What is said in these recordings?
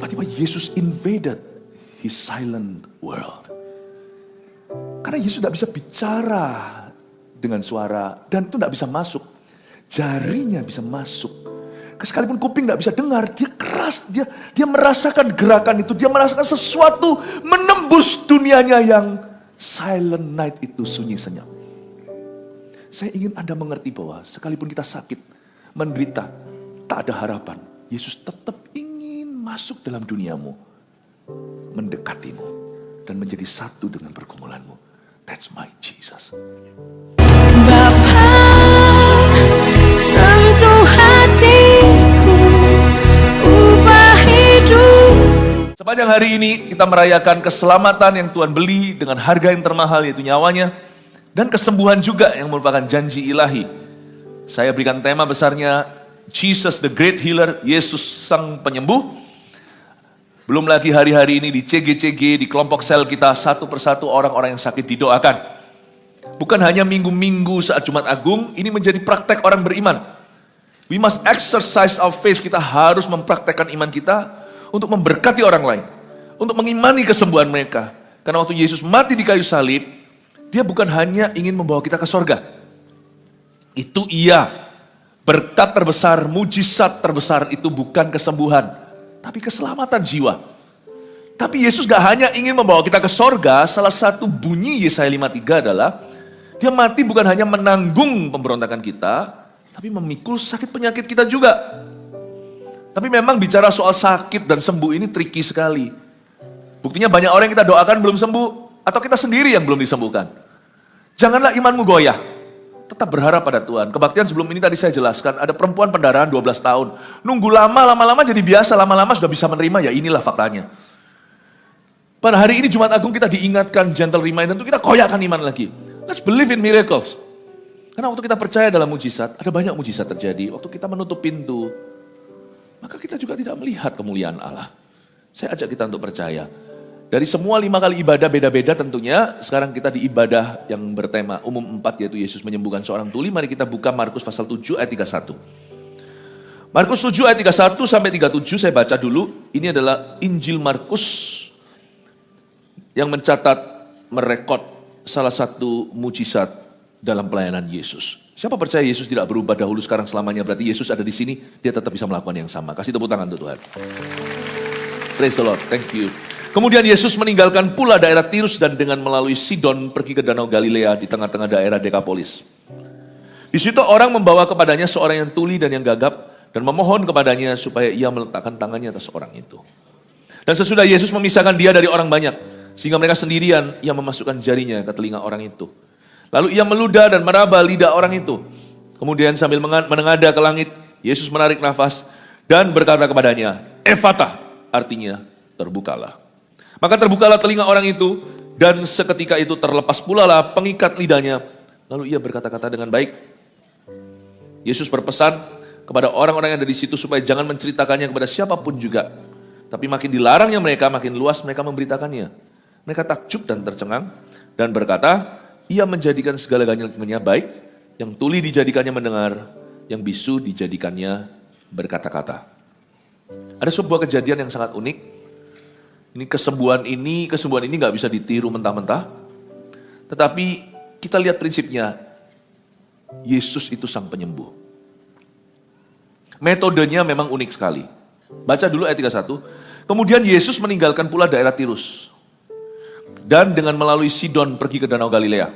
tiba-tiba Yesus invaded his silent world. Karena Yesus tidak bisa bicara dengan suara, dan itu tidak bisa masuk. Jarinya bisa masuk. Sekalipun kuping tidak bisa dengar, dia keras, dia merasakan gerakan itu, dia merasakan sesuatu menembus dunianya yang silent night itu, sunyi senyap. Saya ingin Anda mengerti bahwa sekalipun kita sakit, menderita, tak ada harapan, Yesus tetap ingin masuk dalam duniamu, mendekatimu, dan menjadi satu dengan pergumulanmu. That's my Jesus. Bapa, sentuh hatiku, ubah hidupku. Sepanjang hari ini kita merayakan keselamatan yang Tuhan beli dengan harga yang termahal, yaitu nyawanya, dan kesembuhan juga yang merupakan janji ilahi. Saya berikan tema besarnya Jesus the Great Healer, Yesus Sang Penyembuh. Belum lagi hari-hari ini di CG-CG, di kelompok sel kita, satu persatu orang-orang yang sakit didoakan. Bukan hanya minggu-minggu saat Jumat Agung, ini menjadi praktek orang beriman. We must exercise our faith, kita harus mempraktekkan iman kita untuk memberkati orang lain, untuk mengimani kesembuhan mereka. Karena waktu Yesus mati di kayu salib, dia bukan hanya ingin membawa kita ke sorga. Itu iya, berkat terbesar, mujizat terbesar itu bukan kesembuhan, tapi keselamatan jiwa. Tapi Yesus gak hanya ingin membawa kita ke sorga, salah satu bunyi Yesaya 53 adalah, dia mati bukan hanya menanggung pemberontakan kita, tapi memikul sakit penyakit kita juga. Tapi memang bicara soal sakit dan sembuh ini tricky sekali. Buktinya banyak orang yang kita doakan belum sembuh, atau kita sendiri yang belum disembuhkan. Janganlah imanmu goyah, tetap berharap pada Tuhan. Kebaktian sebelum ini tadi saya jelaskan, ada perempuan pendarahan 12 tahun. Nunggu lama-lama jadi biasa, lama-lama sudah bisa menerima, ya inilah faktanya. Pada hari ini Jumat Agung kita diingatkan, gentle reminder, untuk kita koyakkan iman lagi. Let's believe in miracles. Karena waktu kita percaya dalam mujizat, ada banyak mujizat terjadi. Waktu kita menutup pintu, maka kita juga tidak melihat kemuliaan Allah. Saya ajak kita untuk percaya. Dari semua 5 kali ibadah beda-beda tentunya, sekarang kita di ibadah yang bertema umum 4, yaitu Yesus menyembuhkan seorang tuli. Mari kita buka Markus pasal 7 ayat 31. Markus 7 ayat 31 sampai 37 saya baca dulu. Ini adalah Injil Markus yang mencatat, merekod salah satu mujizat dalam pelayanan Yesus. Siapa percaya Yesus tidak berubah dahulu sekarang selamanya, berarti Yesus ada di sini, dia tetap bisa melakukan yang sama. Kasih tepuk tangan untuk Tuhan. Praise the Lord, thank you. Kemudian Yesus meninggalkan pula daerah Tirus dan dengan melalui Sidon pergi ke Danau Galilea di tengah-tengah daerah Dekapolis. Di situ orang membawa kepadanya seorang yang tuli dan yang gagap dan memohon kepadanya supaya ia meletakkan tangannya atas orang itu. Dan sesudah Yesus memisahkan dia dari orang banyak, sehingga mereka sendirian, ia memasukkan jarinya ke telinga orang itu. Lalu ia meludah dan meraba lidah orang itu. Kemudian sambil menengadah ke langit, Yesus menarik nafas dan berkata kepadanya, Ephata, artinya terbukalah. Maka terbukalah telinga orang itu, dan seketika itu terlepas pula lah pengikat lidahnya. Lalu ia berkata-kata dengan baik. Yesus berpesan kepada orang-orang yang ada di situ supaya jangan menceritakannya kepada siapapun juga. Tapi makin dilarangnya mereka, makin luas mereka memberitakannya. Mereka takjub dan tercengang, dan berkata, ia menjadikan segala-galanya baik, yang tuli dijadikannya mendengar, yang bisu dijadikannya berkata-kata. Ada sebuah kejadian yang sangat unik. Ini kesembuhan ini gak bisa ditiru mentah-mentah. Tetapi kita lihat prinsipnya, Yesus itu sang penyembuh. Metodenya memang unik sekali. Baca dulu ayat 31. Kemudian Yesus meninggalkan pula daerah Tirus. Dan dengan melalui Sidon pergi ke Danau Galilea.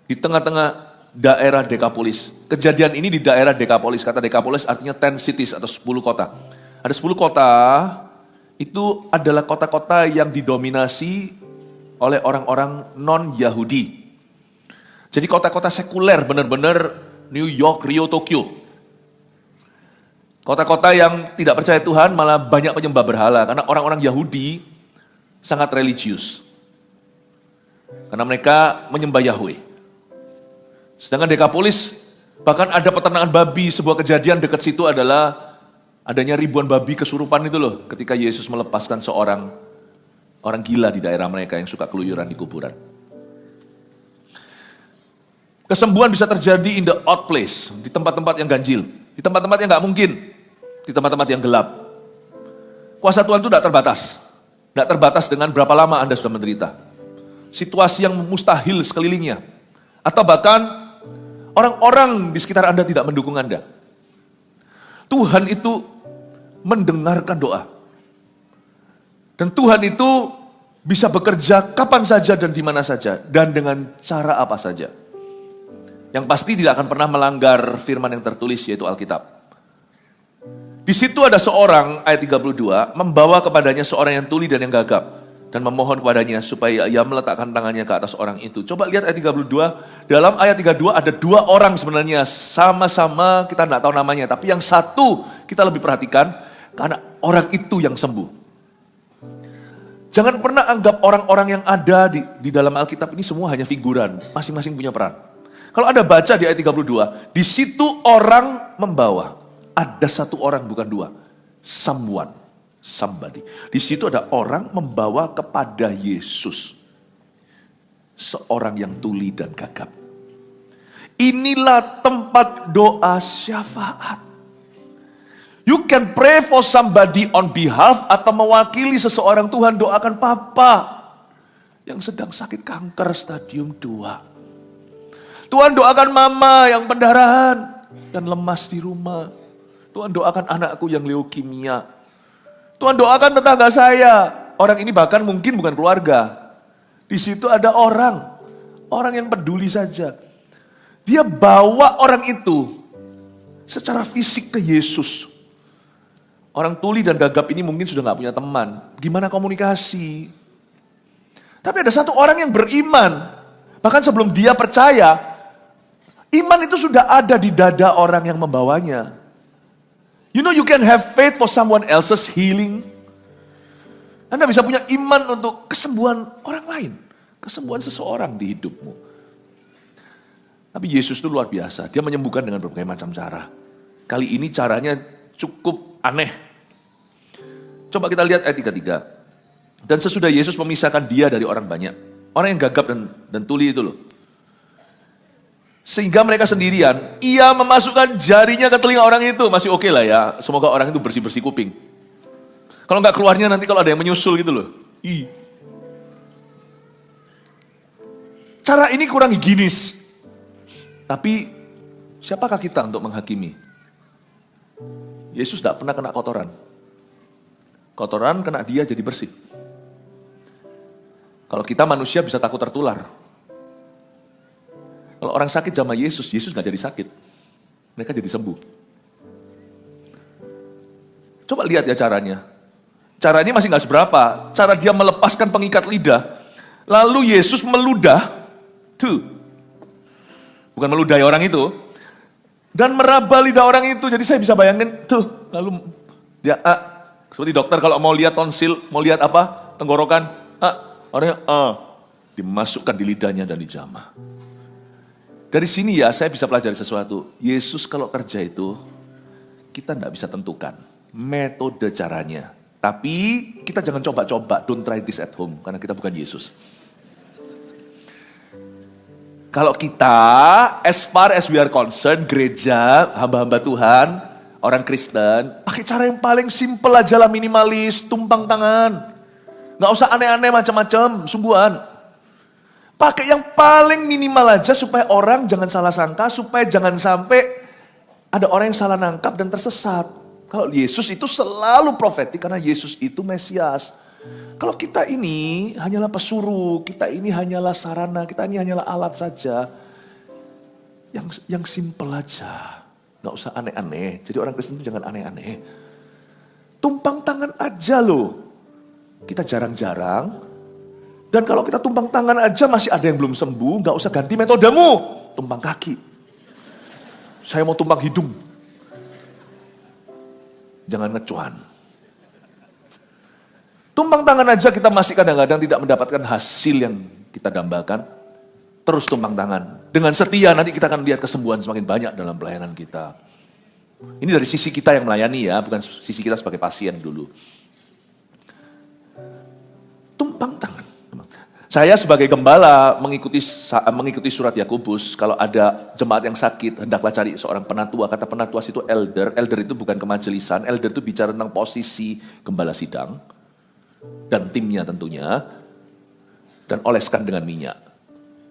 Di tengah-tengah daerah Dekapolis. Kejadian ini di daerah Dekapolis. Kata Dekapolis artinya 10 cities atau 10 kota. Ada 10 kota. Itu adalah kota-kota yang didominasi oleh orang-orang non-Yahudi. Jadi kota-kota sekuler, benar-benar New York, Rio, Tokyo. Kota-kota yang tidak percaya Tuhan, malah banyak penyembah berhala. Karena orang-orang Yahudi sangat religius. Karena mereka menyembah Yahweh. Sedangkan Dekapolis, bahkan ada peternakan babi. Sebuah kejadian dekat situ adalah adanya ribuan babi kesurupan itu loh, ketika Yesus melepaskan seorang orang gila di daerah mereka yang suka keluyuran di kuburan. Kesembuhan bisa terjadi in the odd place, di tempat-tempat yang ganjil, di tempat-tempat yang gak mungkin, di tempat-tempat yang gelap. Kuasa Tuhan itu tidak terbatas. Tidak terbatas dengan berapa lama Anda sudah menderita. Situasi yang mustahil sekelilingnya. Atau bahkan orang-orang di sekitar Anda tidak mendukung Anda. Tuhan itu mendengarkan doa. Dan Tuhan itu bisa bekerja kapan saja dan di mana saja. Dan dengan cara apa saja. Yang pasti tidak akan pernah melanggar firman yang tertulis, yaitu Alkitab. Di situ ada seorang, ayat 32, membawa kepadanya seorang yang tuli dan yang gagap. Dan memohon kepadanya supaya ia meletakkan tangannya ke atas orang itu. Coba lihat ayat 32, dalam ayat 32 ada dua orang sebenarnya. Sama-sama kita tidak tahu namanya. Tapi yang satu kita lebih perhatikan, karena orang itu yang sembuh. Jangan pernah anggap orang-orang yang ada di dalam Alkitab ini semua hanya figuran. Masing-masing punya peran. Kalau Anda baca di ayat 32, di situ orang membawa. Ada satu orang, bukan dua. Someone, somebody. Di situ ada orang membawa kepada Yesus. Seorang yang tuli dan gagap. Inilah tempat doa syafaat. You can pray for somebody on behalf atau mewakili seseorang. Tuhan, doakan papa yang sedang sakit kanker stadium 2. Tuhan, doakan mama yang pendarahan dan lemas di rumah. Tuhan, doakan anakku yang leukemia. Tuhan, doakan tetangga saya. Orang ini bahkan mungkin bukan keluarga. Di situ ada orang yang peduli saja. Dia bawa orang itu secara fisik ke Yesus. Orang tuli dan gagap ini mungkin sudah gak punya teman. Gimana komunikasi? Tapi ada satu orang yang beriman. Bahkan sebelum dia percaya, iman itu sudah ada di dada orang yang membawanya. You know you can have faith for someone else's healing. Anda bisa punya iman untuk kesembuhan orang lain. Kesembuhan seseorang di hidupmu. Tapi Yesus itu luar biasa. Dia menyembuhkan dengan berbagai macam cara. Kali ini caranya cukup aneh. Coba kita lihat ayat 33. Dan sesudah Yesus memisahkan dia dari orang banyak. Orang yang gagap dan tuli itu loh. Sehingga mereka sendirian, ia memasukkan jarinya ke telinga orang itu. Masih oke lah ya, semoga orang itu bersih-bersih kuping. Kalau nggak keluarnya nanti kalau ada yang menyusul gitu loh. Cara ini kurang higienis. Tapi siapakah kita untuk menghakimi? Yesus tidak pernah kena kotoran. Kotoran kena dia jadi bersih. Kalau kita manusia bisa takut tertular. Kalau orang sakit sama Yesus, Yesus gak jadi sakit. Mereka jadi sembuh. Coba lihat ya caranya. Caranya masih gak seberapa. Cara dia melepaskan pengikat lidah. Lalu Yesus meludah. Bukan meludahi orang itu. Dan meraba lidah orang itu. Jadi saya bisa bayangin. Lalu dia, seperti dokter kalau mau lihat tonsil, mau lihat apa? Tenggorokan. Orangnya, dimasukkan di lidahnya dan dijamah. Dari sini ya saya bisa pelajari sesuatu. Yesus kalau kerja itu kita tidak bisa tentukan metode caranya. Tapi kita jangan coba-coba, don't try this at home. Karena kita bukan Yesus. Kalau kita, as far as we are concerned, gereja, hamba-hamba Tuhan, orang Kristen, pakai cara yang paling simple aja lah, minimalis, tumpang tangan. Gak usah aneh-aneh macam-macam, sungguhan. Pakai yang paling minimal aja supaya orang jangan salah sangka, supaya jangan sampai ada orang yang salah nangkap dan tersesat. Kalau Yesus itu selalu profetik karena Yesus itu Mesias. Kalau kita ini hanyalah pesuruh, kita ini hanyalah sarana, kita ini hanyalah alat saja. Yang simple aja. Gak usah aneh-aneh. Jadi orang Kristen itu jangan aneh-aneh. Tumpang tangan aja loh. Kita jarang-jarang. Dan kalau kita tumpang tangan aja masih ada yang belum sembuh, gak usah ganti metodemu. Tumpang kaki. Saya mau tumpang hidung. Jangan ngecuan. Tumpang tangan aja kita masih kadang-kadang tidak mendapatkan hasil yang kita dambakan. Terus tumpang tangan. Dengan setia nanti kita akan lihat kesembuhan semakin banyak dalam pelayanan kita. Ini dari sisi kita yang melayani ya, bukan sisi kita sebagai pasien dulu. Tumpang tangan. Saya sebagai gembala mengikuti surat Yakobus, kalau ada jemaat yang sakit, hendaklah cari seorang penatua. Kata penatua itu elder. Elder itu bukan kemajelisan. Elder itu bicara tentang posisi gembala sidang dan timnya tentunya, dan oleskan dengan minyak.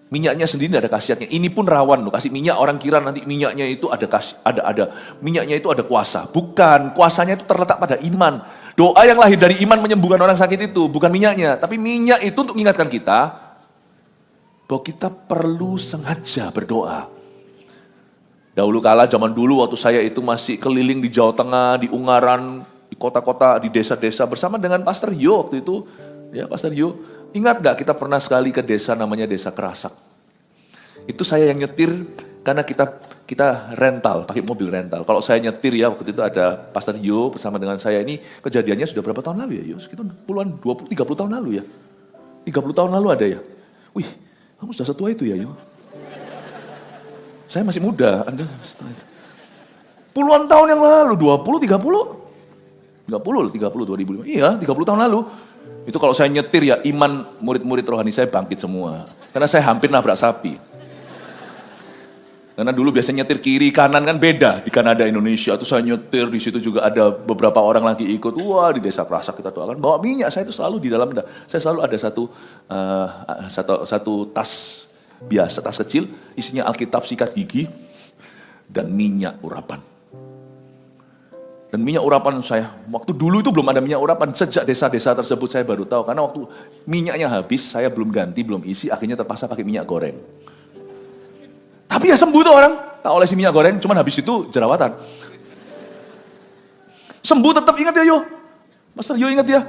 Minyaknya sendiri ada khasiatnya. Ini pun rawan loh, kasih minyak orang kira nanti minyaknya itu minyaknya itu ada kuasa. Bukan, kuasanya itu terletak pada iman. Doa yang lahir dari iman menyembuhkan orang sakit itu bukan minyaknya, tapi minyak itu untuk mengingatkan kita bahwa kita perlu sengaja berdoa. Dahulu kala, zaman dulu waktu saya itu masih keliling di Jawa Tengah, di Ungaran, di kota-kota, di desa-desa bersama dengan Pastor Yo waktu itu. Ya, Pastor Yo, ingat gak kita pernah sekali ke desa namanya Desa Kerasak. Itu saya yang nyetir karena kita rental, pakai mobil rental. Kalau saya nyetir ya, waktu itu ada Pastor Yo bersama dengan saya. Ini kejadiannya sudah berapa tahun lalu ya, Yo? Sekitar puluhan, 20, 30 tahun lalu ya. 30 tahun lalu ada ya. Wih, kamu sudah setua itu ya, Yo? Saya masih muda, Anda setua itu. Puluhan tahun yang lalu, 20, 30? 30, 2005. Iya, 30 tahun lalu. Itu kalau saya nyetir ya, iman murid-murid rohani saya bangkit semua. Karena saya hampir nabrak sapi. Karena dulu biasanya nyetir kiri kanan kan beda di Kanada Indonesia. Itu saya nyetir, di situ juga ada beberapa orang lagi ikut. Wah, di Desa Kerasak kita doakan bawa minyak. Saya itu selalu di dalam, saya selalu ada satu tas biasa, tas kecil, isinya Alkitab, sikat gigi, dan minyak urapan. Dan minyak urapan saya, waktu dulu itu belum ada minyak urapan. Sejak desa-desa tersebut saya baru tahu. Karena waktu minyaknya habis, saya belum ganti, belum isi, akhirnya terpaksa pakai minyak goreng. Tapi ya sembuh tuh orang, tak olesi minyak goreng, cuman habis itu jerawatan. Sembuh tetap, ingat ya Yo. Pastor Yo ingat ya.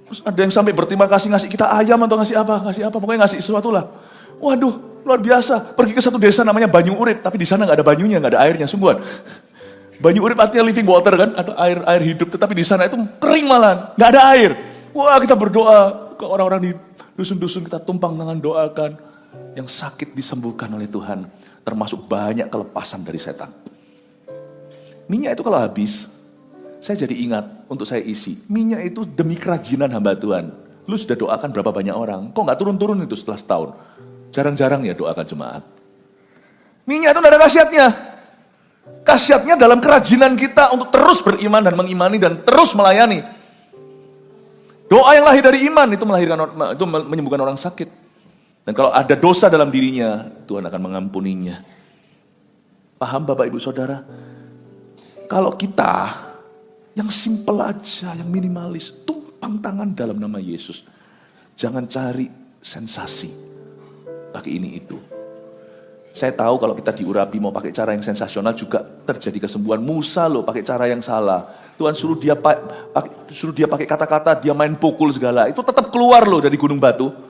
Terus ada yang sampai berterima kasih ngasih kita ayam atau ngasih apa, pokoknya ngasih sesuatu lah. Waduh, luar biasa. Pergi ke satu desa namanya Banyu Urip, tapi di sana nggak ada banyunya, nggak ada airnya, sungguhan. Banyu Urip artinya living water kan, atau air hidup, tetapi di sana itu kering malah, nggak ada air. Wah, kita berdoa ke orang-orang di dusun-dusun, kita tumpang tangan doakan. Yang sakit disembuhkan oleh Tuhan. Termasuk banyak kelepasan dari setan. Minyak itu kalau habis, saya jadi ingat untuk saya isi. Minyak itu demi kerajinan hamba Tuhan. Lu sudah doakan berapa banyak orang? Kok nggak turun-turun itu setelah setahun? Jarang-jarang ya doakan jemaat. Minyak itu tidak ada khasiatnya. Khasiatnya dalam kerajinan kita untuk terus beriman dan mengimani dan terus melayani. Doa yang lahir dari iman itu menyembuhkan orang sakit. Dan kalau ada dosa dalam dirinya, Tuhan akan mengampuninya. Paham Bapak Ibu Saudara? Kalau kita yang simple aja, yang minimalis, tumpang tangan dalam nama Yesus. Jangan cari sensasi. Pakai ini itu. Saya tahu kalau kita diurapi mau pakai cara yang sensasional juga terjadi kesembuhan. Musa loh pakai cara yang salah. Tuhan suruh dia pakai kata-kata, dia main pukul segala. Itu tetap keluar loh dari gunung batu.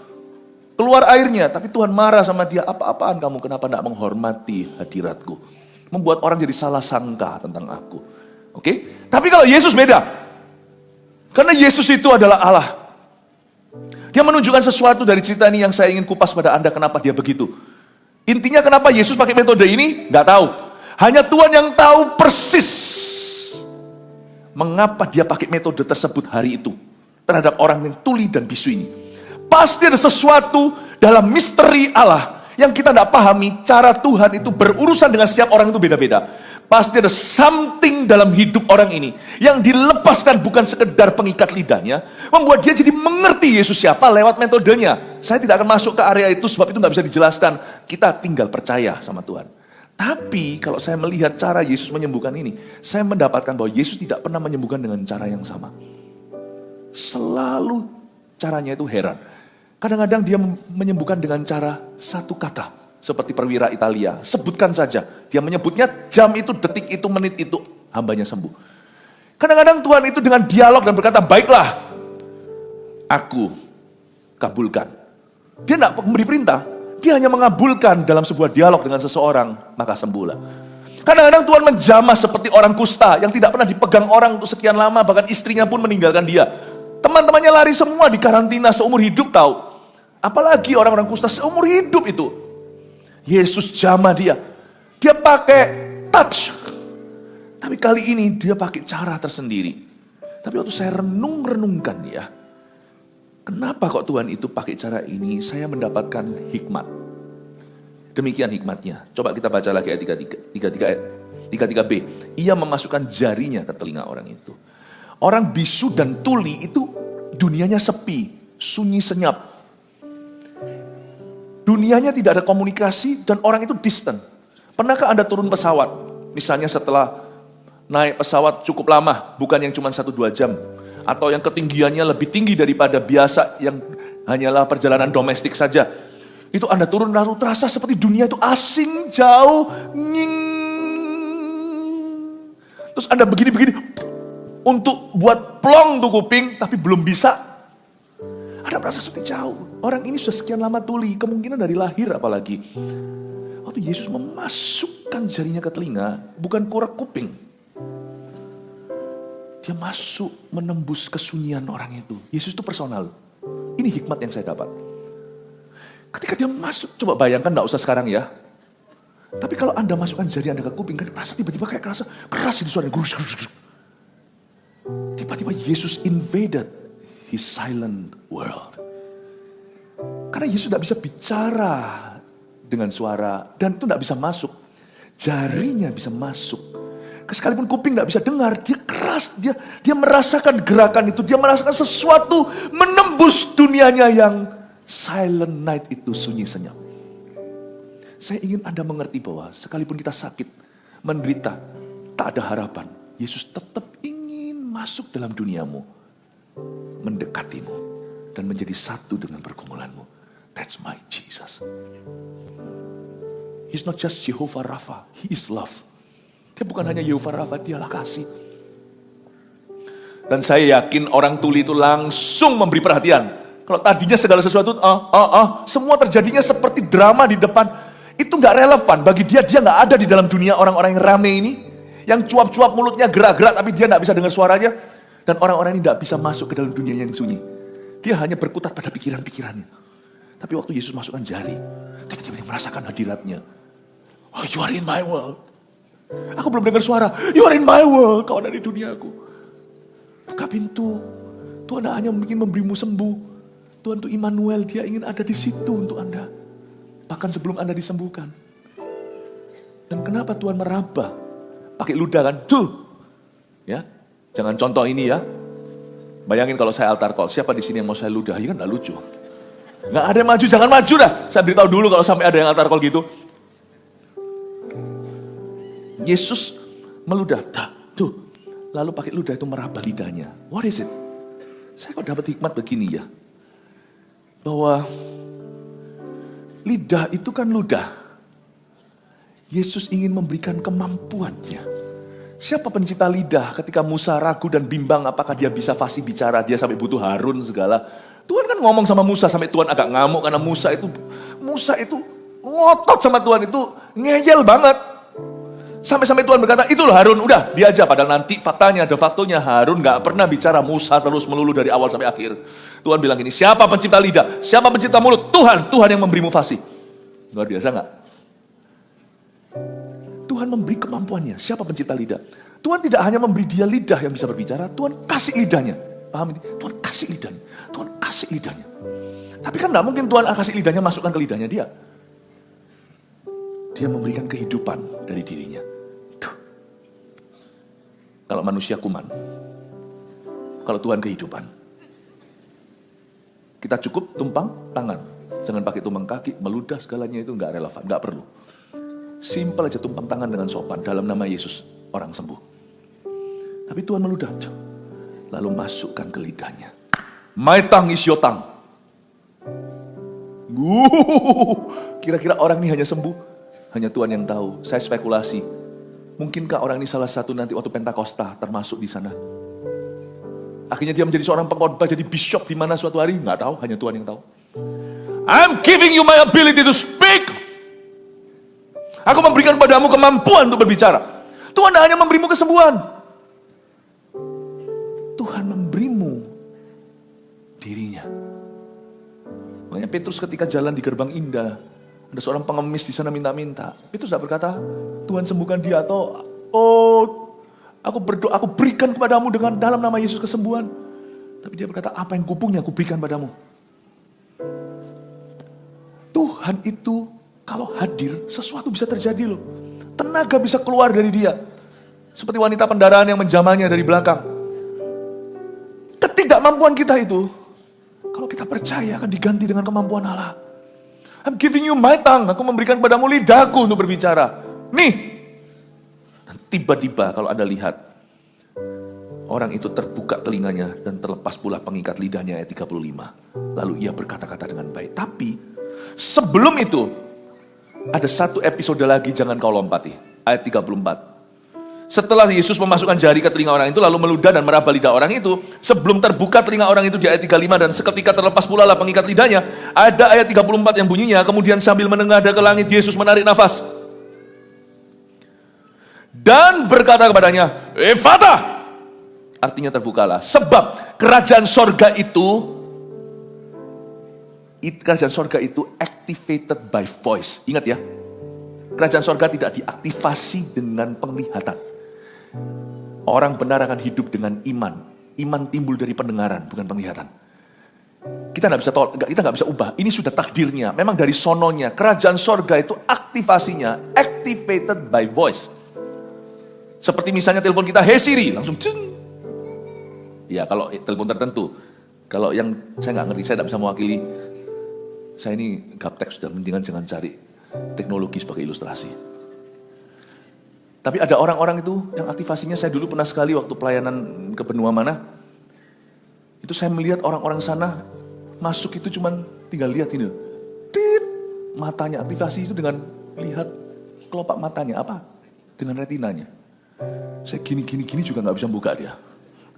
Keluar airnya, tapi Tuhan marah sama dia. Apa-apaan kamu, kenapa tidak menghormati hadiratku? Membuat orang jadi salah sangka tentang aku. Oke? Tapi kalau Yesus beda. Karena Yesus itu adalah Allah. Dia menunjukkan sesuatu dari cerita ini yang saya ingin kupas pada Anda, kenapa dia begitu. Intinya kenapa Yesus pakai metode ini, nggak tahu. Hanya Tuhan yang tahu persis mengapa dia pakai metode tersebut hari itu terhadap orang yang tuli dan bisu ini. Pasti ada sesuatu dalam misteri Allah yang kita tidak pahami. Cara Tuhan itu berurusan dengan setiap orang itu beda-beda. Pasti ada something dalam hidup orang ini yang dilepaskan bukan sekedar pengikat lidahnya, membuat dia jadi mengerti Yesus siapa lewat metodenya. Saya tidak akan masuk ke area itu sebab itu nggak bisa dijelaskan. Kita tinggal percaya sama Tuhan. Tapi kalau saya melihat cara Yesus menyembuhkan ini, saya mendapatkan bahwa Yesus tidak pernah menyembuhkan dengan cara yang sama. Selalu caranya itu heran. Kadang-kadang dia menyembuhkan dengan cara satu kata. Seperti perwira Italia, sebutkan saja. Dia menyebutnya jam itu, detik itu, menit itu, hambanya sembuh. Kadang-kadang Tuhan itu dengan dialog dan berkata, baiklah, aku kabulkan. Dia tidak memberi perintah, dia hanya mengabulkan dalam sebuah dialog dengan seseorang, maka sembuhlah. Kadang-kadang Tuhan menjamah seperti orang kusta, yang tidak pernah dipegang orang untuk sekian lama, bahkan istrinya pun meninggalkan dia. Teman-temannya lari semua di karantina seumur hidup tahu. Apalagi orang-orang kusta seumur hidup itu. Yesus jamah dia. Dia pakai touch. Tapi kali ini dia pakai cara tersendiri. Tapi waktu saya renung-renungkan dia. Kenapa kok Tuhan itu pakai cara ini? Saya mendapatkan hikmat. Demikian hikmatnya. Coba kita baca lagi ayat 33b. Ia memasukkan jarinya ke telinga orang itu. Orang bisu dan tuli itu dunianya sepi, sunyi senyap. Dunianya tidak ada komunikasi dan orang itu distant. Pernahkah Anda turun pesawat? Misalnya setelah naik pesawat cukup lama, bukan yang cuma 1-2 jam. Atau yang ketinggiannya lebih tinggi daripada biasa yang hanyalah perjalanan domestik saja. Itu Anda turun lalu terasa seperti dunia itu asing, jauh, terus Anda begini-begini untuk buat plong tuh kuping, tapi belum bisa. Anda merasa seperti jauh. Orang ini sudah sekian lama tuli, kemungkinan dari lahir apalagi. Waktu Yesus memasukkan jarinya ke telinga, bukan korek kuping. Dia masuk menembus kesunyian orang itu. Yesus itu personal. Ini hikmat yang saya dapat. Ketika dia masuk, coba bayangkan, gak usah sekarang ya. Tapi kalau Anda masukkan jari Anda ke kuping, kan rasa tiba-tiba kayak keras di suara. Tiba-tiba Yesus invaded his silent world. Karena Yesus tidak bisa bicara dengan suara, dan itu tidak bisa masuk. Jarinya bisa masuk. Sekalipun kuping tidak bisa dengar, dia keras, dia merasakan gerakan itu, dia merasakan sesuatu menembus dunianya yang silent night itu, sunyi senyap. Saya ingin Anda mengerti bahwa sekalipun kita sakit, menderita, tak ada harapan, Yesus tetap ingin masuk dalam duniamu, mendekatimu, dan menjadi satu dengan pergumulanmu. That's my Jesus. He's not just Jehovah Rapha, He is love. Dia bukan hanya Jehovah Rapha, dialah kasih. Dan saya yakin orang tuli itu langsung memberi perhatian. Kalau tadinya segala sesuatu, semua terjadinya seperti drama di depan. Itu gak relevan. Bagi dia gak ada di dalam dunia orang-orang yang rame ini. Yang cuap-cuap mulutnya gerak-gerak, tapi dia gak bisa dengar suaranya. Dan orang-orang ini gak bisa masuk ke dalam dunia yang sunyi. Dia hanya berkutat pada pikiran-pikirannya. Tapi waktu Yesus masukkan jari, tiba-tiba dia merasakan hadiratnya. Oh, you are in my world. Aku belum dengar suara. You are in my world. Kau ada di duniaku. Buka pintu. Tuhan hanya ingin memberimu sembuh. Tuhan itu Immanuel, Dia ingin ada di situ untuk Anda. Bahkan sebelum Anda disembuhkan. Dan kenapa Tuhan meraba? Pakai ludah kan? Tuh. Ya, jangan contoh ini ya. Bayangin kalau saya altar call, siapa di sini yang mau saya ludah? Ya kan gak lucu. Gak ada yang maju, jangan maju dah. Saya beritahu dulu kalau sampai ada yang altar call gitu. Yesus meludah. Tuh. Lalu pakai ludah itu meraba lidahnya. What is it? Saya kok dapat hikmat begini ya. Bahwa lidah itu kan ludah. Yesus ingin memberikan kemampuannya. Siapa pencipta lidah ketika Musa ragu dan bimbang apakah dia bisa fasih bicara, dia sampai butuh Harun segala. Tuhan kan ngomong sama Musa sampai Tuhan agak ngamuk karena Musa itu ngotot sama Tuhan, itu ngeyel banget. Sampai Tuhan berkata, itu loh Harun, udah dia aja. Padahal nanti faktanya, ada faktonya, Harun gak pernah bicara, Musa terus melulu dari awal sampai akhir. Tuhan bilang gini, siapa pencipta lidah? Siapa pencipta mulut? Tuhan yang memberimu fasih. Luar biasa gak? Tuhan memberi kemampuannya. Siapa pencipta lidah? Tuhan tidak hanya memberi dia lidah yang bisa berbicara, Tuhan kasih lidahnya. Paham ini? Tuhan kasih lidahnya. Tuhan kasih lidahnya. Tapi kan gak mungkin Tuhan kasih lidahnya masukkan ke lidahnya dia. Dia memberikan kehidupan dari dirinya. Kalau manusia kuman, kalau Tuhan kehidupan. Kita cukup tumpang tangan. Jangan pakai tumpang kaki, meludah segalanya itu gak relevan, gak perlu. Simpel aja tumpang tangan dengan sopan. Dalam nama Yesus, orang sembuh. Tapi Tuhan meludah. Lalu masukkan ke lidahnya. My tongue is your tongue. Kira-kira orang ini hanya sembuh? Hanya Tuhan yang tahu. Saya spekulasi. Mungkinkah orang ini salah satu nanti waktu Pentakosta termasuk di sana? Akhirnya dia menjadi seorang pengkhotbah, jadi bishop di mana suatu hari? Nggak tahu, hanya Tuhan yang tahu. I'm giving you my ability to speak. Aku memberikan padamu kemampuan untuk berbicara. Tuhan hanya memberimu kesembuhan. Tuhan memberimu dirinya. Makanya Petrus ketika jalan di gerbang indah, ada seorang pengemis di sana minta-minta. Petrus tidak berkata, Tuhan sembuhkan dia, atau aku berdoa, aku berikan kepadamu dengan dalam nama Yesus kesembuhan. Tapi dia berkata, apa yang kupunya kuberikan padamu. Tuhan itu kalau hadir, sesuatu bisa terjadi loh. Tenaga bisa keluar dari dia. Seperti wanita pendaraan yang menjamalnya dari belakang. Ketidakmampuan kita itu, kalau kita percaya akan diganti dengan kemampuan Allah. I'm giving you my tongue, aku memberikan padamu lidahku untuk berbicara. Nih, dan tiba-tiba kalau Anda lihat, orang itu terbuka telinganya dan terlepas pula pengikat lidahnya ayat 35. Lalu ia berkata-kata dengan baik. Tapi sebelum itu, ada satu episode lagi jangan kau lompati. Ayat 34. Setelah Yesus memasukkan jari ke telinga orang itu, lalu meludah dan meraba lidah orang itu, sebelum terbuka telinga orang itu di ayat 35, dan seketika terlepas pula lah pengikat lidahnya, ada ayat 34 yang bunyinya, kemudian sambil menengadah ke langit, Yesus menarik nafas. Dan berkata kepadanya, Ephata! Artinya terbukalah. Sebab kerajaan sorga itu activated by voice. Ingat ya, kerajaan sorga tidak diaktifasi dengan penglihatan. Orang benar akan hidup dengan iman. Iman timbul dari pendengaran, bukan penglihatan. Kita nggak bisa ubah. Ini sudah takdirnya. Memang dari sononya. Kerajaan sorga itu aktivasinya activated by voice. Seperti misalnya telepon kita, hey Siri, langsung ceng. Ya kalau telepon tertentu. Kalau yang saya nggak ngerti, saya tidak bisa mewakili. Saya ini gaptek sudah, mendingan jangan cari teknologi sebagai ilustrasi. Tapi ada orang-orang itu yang aktivasinya, saya dulu pernah sekali waktu pelayanan ke benua mana, itu saya melihat orang-orang sana masuk itu cuman tinggal lihat ini, tit, matanya aktivasi itu dengan lihat kelopak matanya, apa? Dengan retinanya. Saya gini juga nggak bisa buka dia,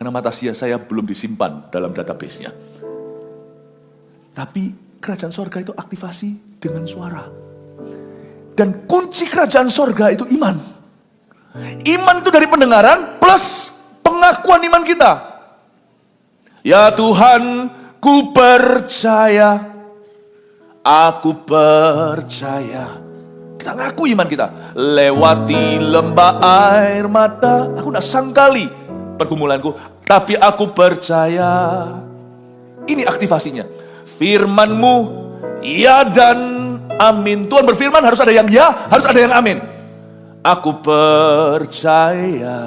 karena mata saya belum disimpan dalam database-nya. Tapi kerajaan sorga itu aktivasi dengan suara. Dan kunci kerajaan sorga itu iman. Iman itu dari pendengaran plus pengakuan iman kita. Ya Tuhan, ku percaya. Aku percaya. Kita ngaku iman kita. Lewati lembah air mata. Aku tidak sangkali pergumulanku, tapi aku percaya. Ini aktivasinya. Firman-Mu, ya dan amin. Tuhan berfirman, harus ada yang ya, harus ada yang amin. Aku percaya.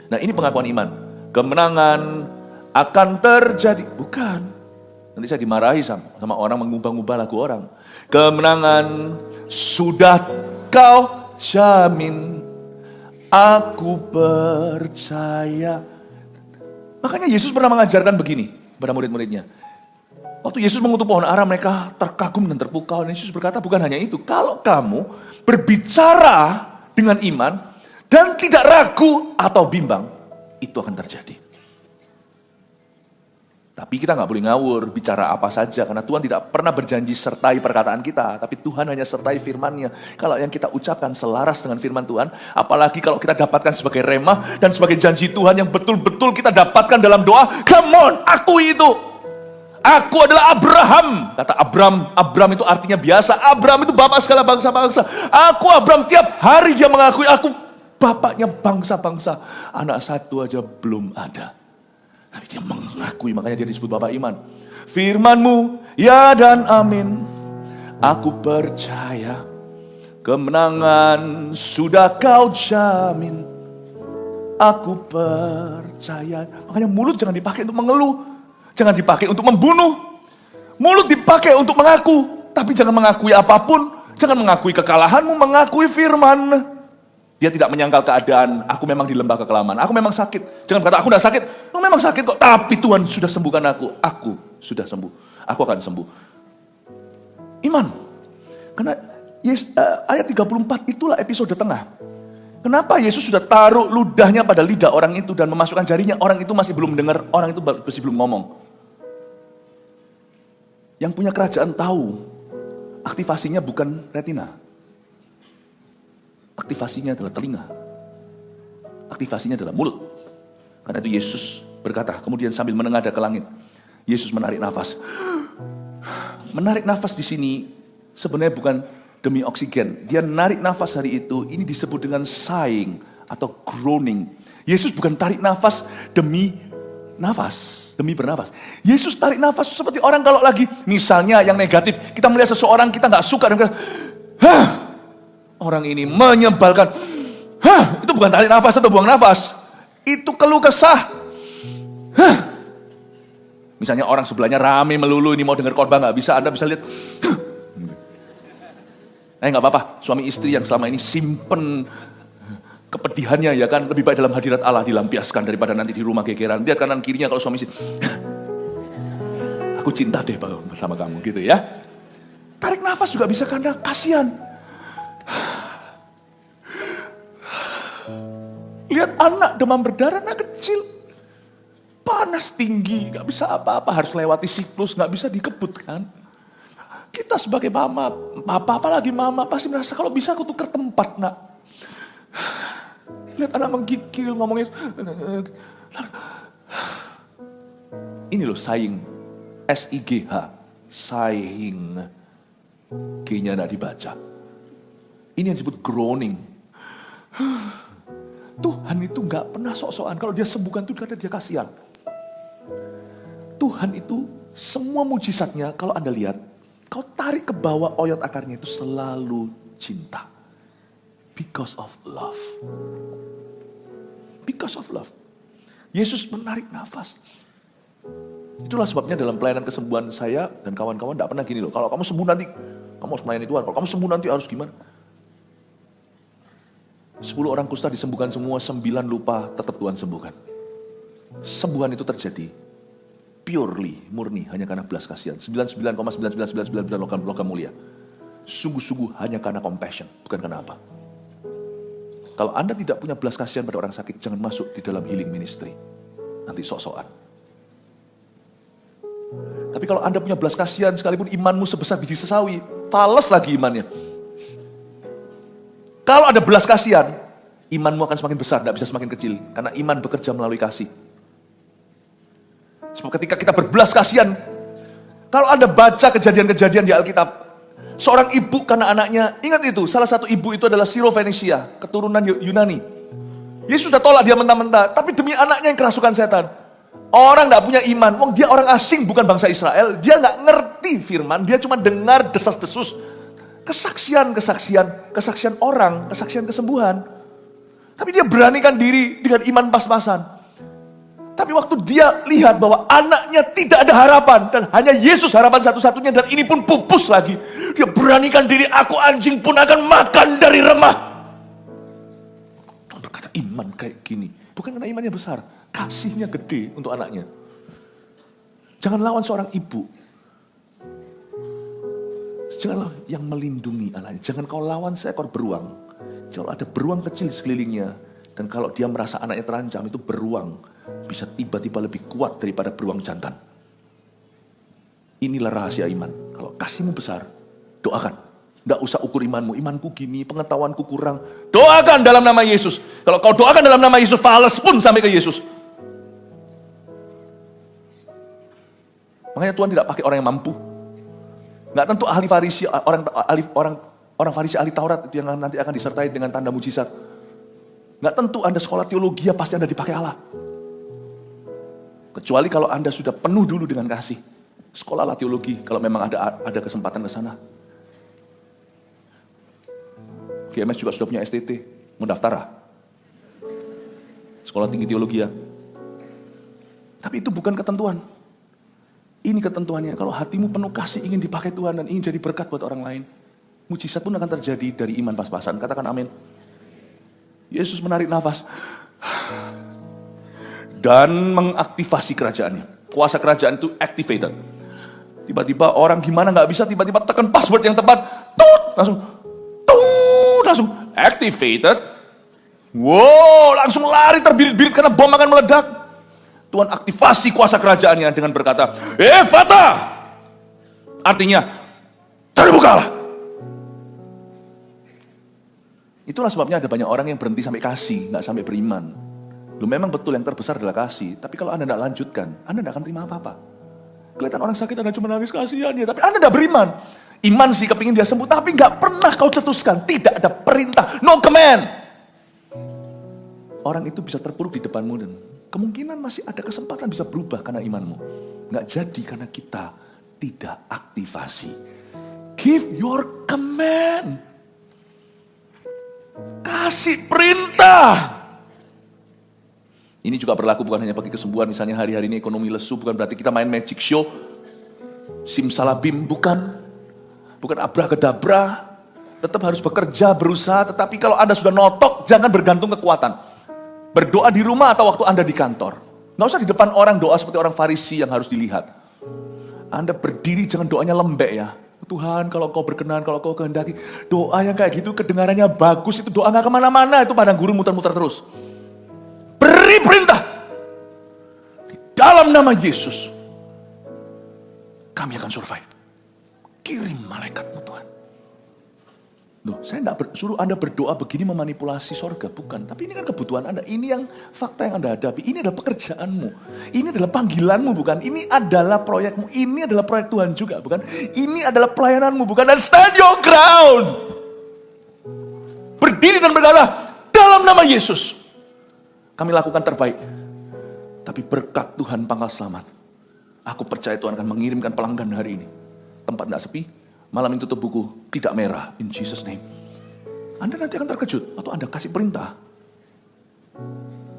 Nah ini pengakuan iman. Kemenangan akan terjadi. Bukan. Nanti saya dimarahi sama orang mengubah-ubah lagu orang. Kemenangan sudah kau jamin. Aku percaya. Makanya Yesus pernah mengajarkan begini pada murid-muridnya. Waktu Yesus mengutuk pohon ara, mereka terkagum dan terpukau. Dan Yesus berkata, bukan hanya itu. Kalau kamu berbicara dengan iman dan tidak ragu atau bimbang, itu akan terjadi. Tapi kita nggak boleh ngawur, bicara apa saja. Karena Tuhan tidak pernah berjanji sertai perkataan kita. Tapi Tuhan hanya sertai firman-Nya. Kalau yang kita ucapkan selaras dengan firman Tuhan, apalagi kalau kita dapatkan sebagai remah dan sebagai janji Tuhan yang betul-betul kita dapatkan dalam doa, come on, akui itu. Aku adalah Abraham. Kata Abram itu artinya biasa. Abram itu bapak segala bangsa-bangsa. Aku Abram, tiap hari dia mengakui aku bapaknya bangsa-bangsa. Anak satu aja belum ada. Tapi dia mengakui, makanya dia disebut bapak iman. Firman-Mu, ya dan amin. Aku percaya. Kemenangan sudah kau jamin. Aku percaya. Makanya mulut jangan dipakai untuk mengeluh. Jangan dipakai untuk membunuh. Mulut dipakai untuk mengaku. Tapi jangan mengakui apapun. Jangan mengakui kekalahanmu, mengakui firman. Dia tidak menyangkal keadaan. Aku memang di lembah kekelaman. Aku memang sakit. Jangan berkata, aku tidak sakit. Aku memang sakit kok. Tapi Tuhan sudah sembuhkan aku. Aku sudah sembuh. Aku akan sembuh. Iman. Karena ayat 34 itulah episode tengah. Kenapa Yesus sudah taruh ludahnya pada lidah orang itu dan memasukkan jarinya. Orang itu masih belum dengar. Orang itu masih belum ngomong. Yang punya kerajaan tahu, aktivasinya bukan retina. Aktivasinya adalah telinga. Aktivasinya adalah mulut. Karena itu Yesus berkata, kemudian sambil menengadah ke langit, Yesus menarik nafas. Menarik nafas di sini sebenarnya bukan demi oksigen. Dia narik nafas hari itu, ini disebut dengan sighing atau groaning. Yesus bukan tarik nafas demi nafas demi bernafas. Yesus tarik nafas seperti orang kalau lagi, misalnya yang negatif, kita melihat seseorang kita nggak suka dan kita, orang ini menyebalkan. Itu bukan tarik nafas atau buang nafas. Itu keluh kesah. Misalnya orang sebelahnya rame melulu, ini mau dengar khotbah nggak bisa, Anda bisa lihat. Nggak apa-apa, suami istri yang selama ini simpen kepedihannya ya kan, lebih baik dalam hadirat Allah dilampiaskan daripada nanti di rumah gegeran. Lihat kanan kirinya kalau suami istri. Aku cinta deh bersama kamu gitu ya. Tarik nafas juga bisa karena kasihan. Lihat anak demam berdarah, anak kecil. Panas tinggi, gak bisa apa-apa, harus lewati siklus, gak bisa dikebutkan. Kita sebagai mama, papa apalagi mama, pasti merasa kalau bisa aku tuker tempat nak. Lihat anak menggigil, ngomongnya. Ini loh sighing, S-I-G-H, sighing. G-nya gak dibaca. Ini yang disebut groaning. Tuhan itu gak pernah sok-sokan. Kalau dia sembuhkan itu karena dia kasihan. Tuhan itu semua mujizatnya kalau Anda lihat, kau tarik ke bawah oyot akarnya itu selalu cinta. Because of love. Because of love. Yesus menarik nafas. Itulah sebabnya dalam pelayanan kesembuhan saya dan kawan-kawan tidak pernah gini loh. Kalau kamu sembuh nanti, kamu harus melayani Tuhan. Kalau kamu sembuh nanti harus gimana? 10 orang kusta disembuhkan semua, 9 lupa, tetap Tuhan sembuhkan. Sembuhan itu terjadi purely, murni, hanya karena belas kasihan. 99,99999 logam mulia. Sungguh-sungguh hanya karena compassion, bukan karena apa. Kalau Anda tidak punya belas kasihan pada orang sakit, jangan masuk di dalam healing ministry. Nanti sok-sokan. Tapi kalau Anda punya belas kasihan, sekalipun imanmu sebesar biji sesawi, fales lagi imannya. Kalau ada belas kasihan, imanmu akan semakin besar, tidak bisa semakin kecil. Karena iman bekerja melalui kasih. Sebab ketika kita berbelas kasihan, kalau Anda baca kejadian-kejadian di Alkitab, seorang ibu karena anaknya, ingat itu, salah satu ibu itu adalah Syro-Fenisia, keturunan Yunani. Yesus sudah tolak dia mentah-mentah, tapi demi anaknya yang kerasukan setan. Orang gak punya iman, wong dia orang asing bukan bangsa Israel, dia gak ngerti firman, dia cuma dengar desas-desus. Kesaksian orang, kesaksian kesembuhan. Tapi dia beranikan diri dengan iman pas-pasan. Tapi waktu dia lihat bahwa anaknya tidak ada harapan, dan hanya Yesus harapan satu-satunya, dan ini pun pupus lagi. Dia beranikan diri, aku anjing pun akan makan dari remah. Tuhan berkata, iman kayak gini. Bukan karena imannya besar, kasihnya gede untuk anaknya. Jangan lawan seorang ibu. Janganlah yang melindungi anaknya. Jangan kau lawan seekor beruang. Kalau ada beruang kecil di sekelilingnya, dan kalau dia merasa anaknya terancam, itu beruang bisa tiba-tiba lebih kuat daripada beruang jantan. Inilah rahasia iman. Kalau kasihmu besar, doakan. Tidak usah ukur imanmu. Imanku gini, pengetahuanku kurang. Doakan dalam nama Yesus. Kalau kau doakan dalam nama Yesus, fales pun sampai ke Yesus. Makanya Tuhan tidak pakai orang yang mampu. Nggak tentu ahli Farisi, orang Farisi ahli Taurat itu yang nanti akan disertai dengan tanda mujizat. Nggak tentu Anda sekolah teologi, pasti Anda dipakai Allah. Kecuali kalau Anda sudah penuh dulu dengan kasih. Sekolahlah teologi kalau memang ada kesempatan ke sana. GMS juga sudah punya STT, mau daftar lah. Sekolah tinggi teologi ya. Tapi itu bukan ketentuan. Ini ketentuannya, kalau hatimu penuh kasih, ingin dipakai Tuhan dan ingin jadi berkat buat orang lain, mujizat pun akan terjadi dari iman pas-pasan. Katakan amin. Yesus menarik nafas dan mengaktifasi kerajaannya. Kuasa kerajaan itu activated. Tiba-tiba orang gimana gak bisa, tiba-tiba tekan password yang tepat, langsung activated. Wow, langsung lari terbirit-birit karena bom akan meledak. Tuhan aktifasi kuasa kerajaannya dengan berkata, Ephata! Artinya, terbukalah. Itulah sebabnya ada banyak orang yang berhenti sampai kasih, gak sampai beriman. Lu memang betul yang terbesar adalah kasih, tapi kalau Anda tidak lanjutkan, Anda tidak akan terima apa-apa. Kelihatan orang sakit, Anda cuma nangis kasihan ya, tapi Anda tidak beriman. Iman sih kepingin dia sembuh, tapi gak pernah kau cetuskan. Tidak ada perintah, no command. Orang itu bisa terpuruk di depanmu dan Kemungkinan masih ada kesempatan bisa berubah karena imanmu. Nggak jadi karena kita tidak aktivasi. Give your command. Kasih perintah. Ini juga berlaku bukan hanya bagi kesembuhan. Misalnya hari-hari ini ekonomi lesu, bukan berarti kita main magic show. Simsalabim, bukan. Bukan abracadabra. Tetap harus bekerja, berusaha. Tetapi kalau Anda sudah notok, jangan bergantung kekuatan. Berdoa di rumah atau waktu Anda di kantor. Nggak usah di depan orang doa seperti orang Farisi yang harus dilihat. Anda berdiri, jangan doanya lembek ya. Tuhan, kalau kau berkenan, kalau kau kehendaki. Doa yang kayak gitu kedengarannya bagus, itu doa nggak kemana-mana. Itu padang gurun muter-muter terus. Beri perintah. Di dalam nama Yesus, kami akan survive. Kirim malaikatmu Tuhan. Loh, saya tidak suruh Anda berdoa begini memanipulasi sorga, bukan. Tapi ini kan kebutuhan Anda, ini yang fakta yang Anda hadapi. Ini adalah pekerjaanmu, ini adalah panggilanmu, bukan. Ini adalah proyekmu, ini adalah proyek Tuhan juga, bukan. Ini adalah pelayananmu, bukan. Dan stand your ground. Berdiri dan berkata, dalam nama Yesus, kami lakukan terbaik. Tapi berkat Tuhan pangkal selamat, aku percaya Tuhan akan mengirimkan pelanggan hari ini. Tempat tidak sepi, malam ini tutup buku, tidak merah, in Jesus name. Anda nanti akan terkejut, atau Anda kasih perintah.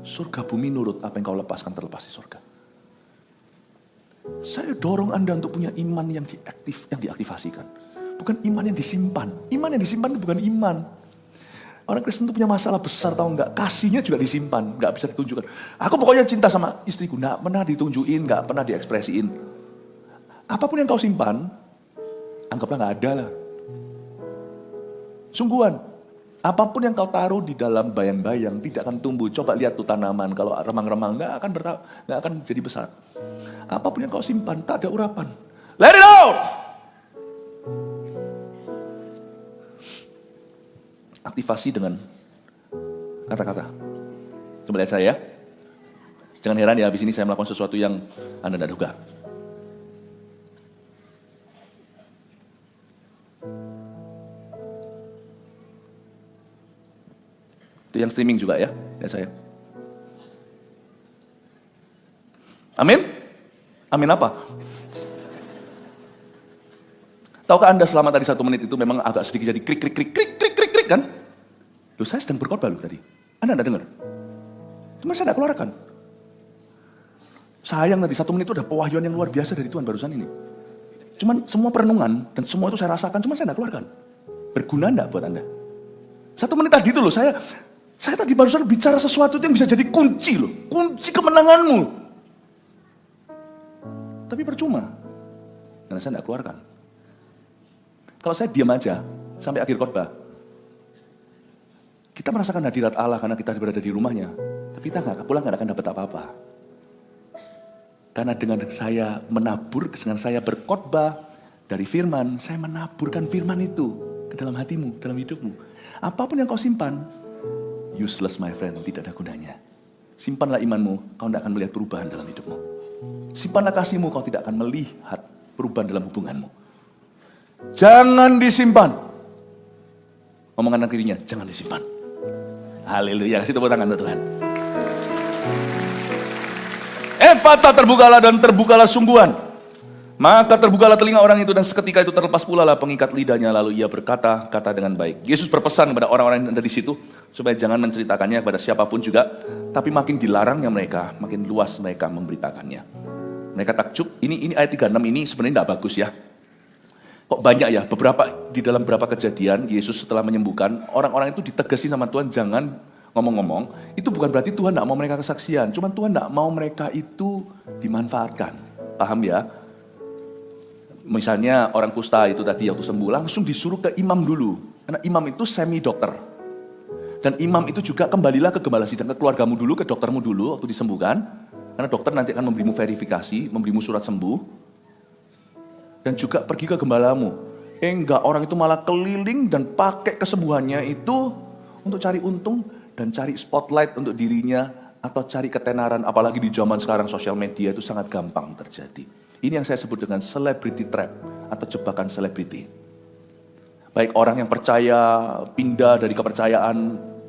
Surga bumi nurut, apa yang kau lepaskan terlepas di surga. Saya dorong Anda untuk punya iman yang diaktifasikan. Bukan iman yang disimpan. Iman yang disimpan itu bukan iman. Orang Kristen itu punya masalah besar, tahu nggak? Kasihnya juga disimpan, nggak bisa ditunjukkan. Aku pokoknya cinta sama istriku, nggak pernah ditunjukin, nggak pernah diekspresiin. Apapun yang kau simpan, anggaplah nggak ada lah. Sungguhan, apapun yang kau taruh di dalam bayang-bayang tidak akan tumbuh. Coba lihat tuh tanaman, kalau remang-remang nggak akan jadi besar. Apapun yang kau simpan, tak ada urapan. Let it out! Aktivasi dengan kata-kata. Coba lihat saya ya. Jangan heran ya, habis ini saya melakukan sesuatu yang Anda tidak duga. Itu yang streaming juga ya, lihat saya. Amin? Amin apa? Tahukah Anda selama tadi 1 menit itu memang agak sedikit jadi krik kan? Loh, saya sedang berkhotbah loh tadi. Anda tidak dengar? Cuma saya tidak keluarkan. Sayang tadi 1 menit itu ada pewahyuan yang luar biasa dari Tuhan barusan ini. Cuman semua perenungan dan semua itu saya rasakan, cuma saya tidak keluarkan. Berguna enggak buat Anda? 1 menit tadi itu loh, saya tadi barusan bicara sesuatu yang bisa jadi kunci loh. Kunci kemenanganmu. Tapi percuma. Karena saya tidak keluarkan. Kalau saya diam aja sampai akhir khotbah, kita merasakan hadirat Allah karena kita berada di rumahnya. Tapi kita pulang nggak akan dapat apa-apa. Karena dengan saya menabur, dengan saya berkhotbah dari firman, saya menaburkan firman itu ke dalam hatimu, dalam hidupmu. Apapun yang kau simpan, useless my friend, tidak ada gunanya. Simpanlah imanmu, kau tidak akan melihat perubahan dalam hidupmu. Simpanlah kasihmu, kau tidak akan melihat perubahan dalam hubunganmu. Jangan disimpan. Omongan anak kirinya, jangan disimpan. Haleluya, kasih tepuk tangan Tuhan. Efata terbukalah dan terbukalah sungguhan. Maka terbukalah telinga orang itu dan seketika itu terlepas pula lah pengikat lidahnya. Lalu ia berkata-kata dengan baik. Yesus berpesan kepada orang-orang yang ada di situ supaya jangan menceritakannya kepada siapapun juga. Tapi makin dilarangnya mereka, makin luas mereka memberitakannya. Mereka takjub. Ini ayat 36 ini sebenarnya tidak bagus ya. Kok banyak ya, di dalam beberapa kejadian Yesus setelah menyembuhkan, orang-orang itu ditegasi sama Tuhan jangan ngomong-ngomong. Itu bukan berarti Tuhan tidak mau mereka kesaksian, cuman Tuhan tidak mau mereka itu dimanfaatkan. Paham ya? Misalnya orang kusta itu tadi waktu sembuh langsung disuruh ke imam dulu. Karena imam itu semi dokter. Dan imam itu juga kembalilah ke gembala sidang, ke keluargamu dulu, ke doktermu dulu waktu disembuhkan. Karena dokter nanti akan memberimu verifikasi, memberimu surat sembuh. Dan juga pergi ke gembalamu. Enggak, orang itu malah keliling dan pakai kesembuhannya itu untuk cari untung dan cari spotlight untuk dirinya atau cari ketenaran. Apalagi di zaman sekarang sosial media itu sangat gampang terjadi. Ini yang saya sebut dengan celebrity trap atau jebakan selebriti. Baik orang yang percaya pindah dari kepercayaan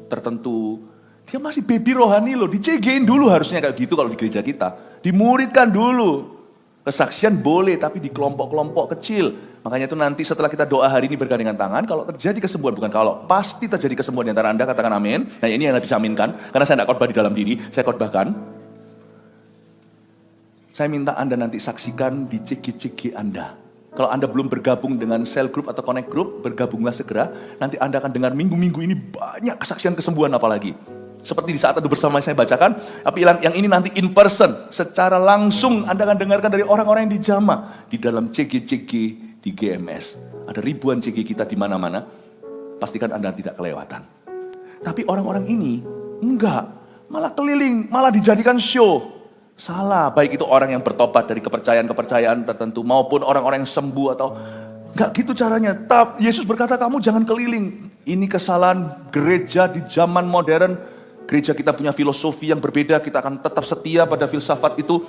tertentu, Dia masih baby rohani loh, dicegein dulu harusnya kayak gitu kalau di gereja kita. Dimuridkan dulu. Kesaksian boleh, tapi di kelompok-kelompok kecil. Makanya itu nanti setelah kita doa hari ini bergandengan tangan, kalau terjadi kesembuhan, bukan kalau, pasti terjadi kesembuhan di antara Anda, katakan amin. Nah ini yang bisa aminkan, karena saya tidak khotbah di dalam diri, saya khotbahkan. Saya minta Anda nanti saksikan di CG-CG Anda. Kalau Anda belum bergabung dengan cell group atau connect group, bergabunglah segera. Nanti Anda akan dengar minggu-minggu ini banyak kesaksian kesembuhan apalagi. Seperti di saat itu bersama saya bacakan, tapi yang ini nanti in person, secara langsung Anda akan dengarkan dari orang-orang yang dijamah di dalam CG-CG di GMS. Ada ribuan CG kita di mana-mana, pastikan Anda tidak kelewatan. Tapi orang-orang ini enggak, malah keliling, malah dijadikan show. Salah, baik itu orang yang bertobat dari kepercayaan-kepercayaan tertentu maupun orang-orang yang sembuh atau enggak gitu caranya. Yesus berkata, kamu jangan keliling. Ini kesalahan gereja di zaman modern. Gereja kita punya filosofi yang berbeda, kita akan tetap setia pada filsafat itu,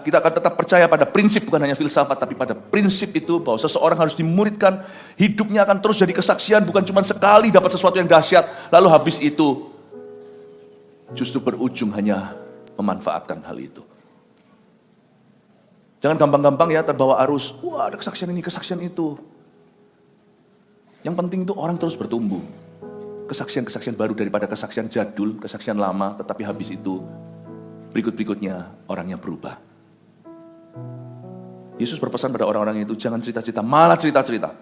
kita akan tetap percaya pada prinsip, bukan hanya filsafat, tapi pada prinsip itu bahwa seseorang harus dimuridkan, hidupnya akan terus jadi kesaksian, bukan cuma sekali dapat sesuatu yang dahsyat, lalu habis itu justru berujung hanya memanfaatkan hal itu. Jangan gampang-gampang ya terbawa arus, wah ada kesaksian ini, kesaksian itu. Yang penting itu orang terus bertumbuh. Kesaksian-kesaksian baru daripada kesaksian jadul, kesaksian lama, tetapi habis itu berikut-berikutnya orangnya berubah. Yesus berpesan pada orang-orang itu, jangan cerita-cerita, malah cerita-cerita.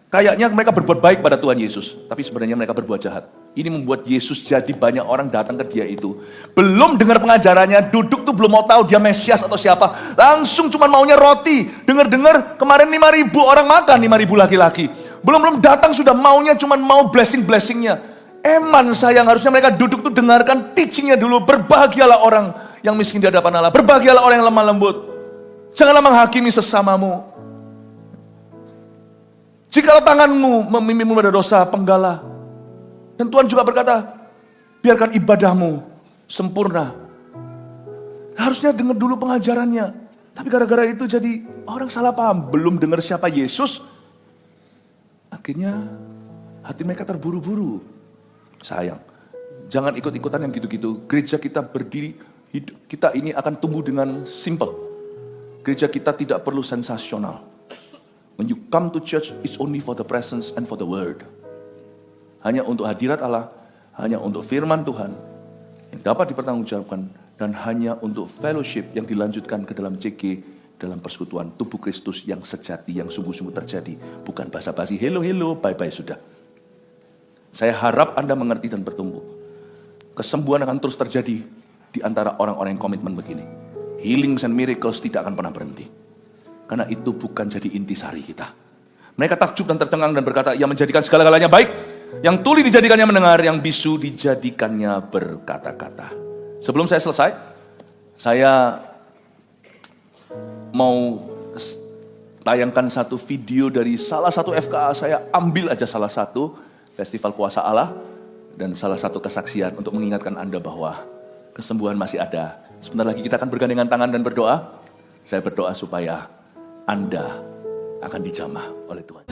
Kayaknya mereka berbuat baik pada Tuhan Yesus, tapi sebenarnya mereka berbuat jahat. Ini membuat Yesus jadi banyak orang datang ke dia itu. Belum dengar pengajarannya, duduk tuh belum mau tahu dia Mesias atau siapa. Langsung cuma maunya roti. Dengar-dengar kemarin 5.000 orang makan, 5.000 laki-laki. Belum datang sudah maunya cuma mau blessing-blessingnya. Eman sayang, harusnya mereka duduk tuh dengarkan teachingnya dulu. Berbahagialah orang yang miskin di hadapan Allah. Berbahagialah orang yang lemah lembut. Janganlah menghakimi sesamamu. Jikalau tanganmu memimpinmu pada dosa, penggalah. Dan Tuhan juga berkata, biarkan ibadahmu sempurna. Harusnya dengar dulu pengajarannya. Tapi gara-gara itu jadi orang salah paham. Belum dengar siapa Yesus. Akhirnya hati mereka terburu-buru. Sayang, jangan ikut-ikutan yang gitu-gitu. Gereja kita berdiri, kita ini akan tumbuh dengan simple. Gereja kita tidak perlu sensasional. When you come to church, it's only for the presence and for the word. Hanya untuk hadirat Allah, hanya untuk firman Tuhan yang dapat dipertanggungjawabkan, dan hanya untuk fellowship yang dilanjutkan ke dalam CG, dalam persekutuan tubuh Kristus yang sejati, yang sungguh-sungguh terjadi. Bukan basa-basi, hello, bye-bye sudah. Saya harap Anda mengerti dan bertumbuh. Kesembuhan akan terus terjadi di antara orang-orang yang komitmen begini. Healings and miracles tidak akan pernah berhenti. Karena itu bukan jadi intisari kita. Mereka takjub dan tercengang dan berkata, yang menjadikan segala-galanya baik. Yang tuli dijadikannya mendengar, yang bisu dijadikannya berkata-kata. Sebelum saya selesai, saya mau tayangkan satu video dari salah satu FKA. Saya ambil aja salah satu. Festival Kuasa Allah, dan salah satu kesaksian untuk mengingatkan Anda bahwa kesembuhan masih ada. Sebentar lagi kita akan bergandengan tangan dan berdoa. Saya berdoa supaya Anda akan dijamah oleh Tuhan.